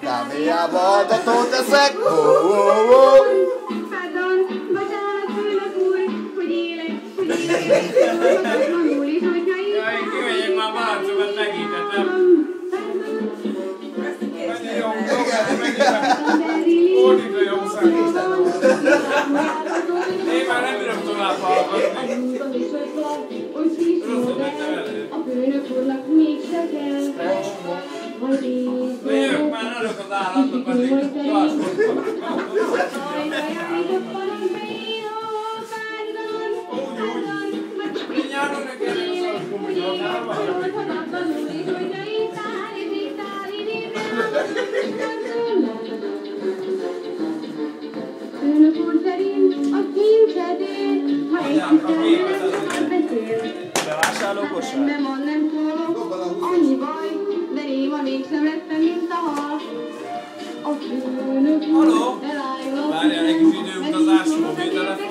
Kávéjába adatot teszek. Pardon, bocsánat, főnök úr, hogy élek, hogy tanul is, hogyha így. Jaj, kimegyek már balancokat megítetem. Mennyi jó, ordítva jó szám. Én már nem bírom tovább hallgatni. A főnök úrnak mégse kell. Jöjjök már azok az állatok, akik tartottak. Úgy, nyáron ne kellene az gumigyógyárba. Főnök úr szerint a kincsedél, ha egy beszél. Bevásárlókosság? Nem szólok, annyi baj, de néma mégsem lettem, mint a hal. A főnök úr elájulok. Várjál egy kis időutazás, mobiltelefon.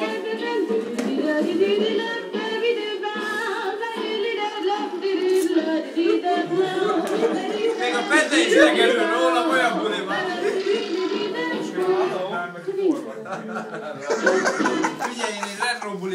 Még a Pete is lekerül róla, olyan buli van. Figyelj,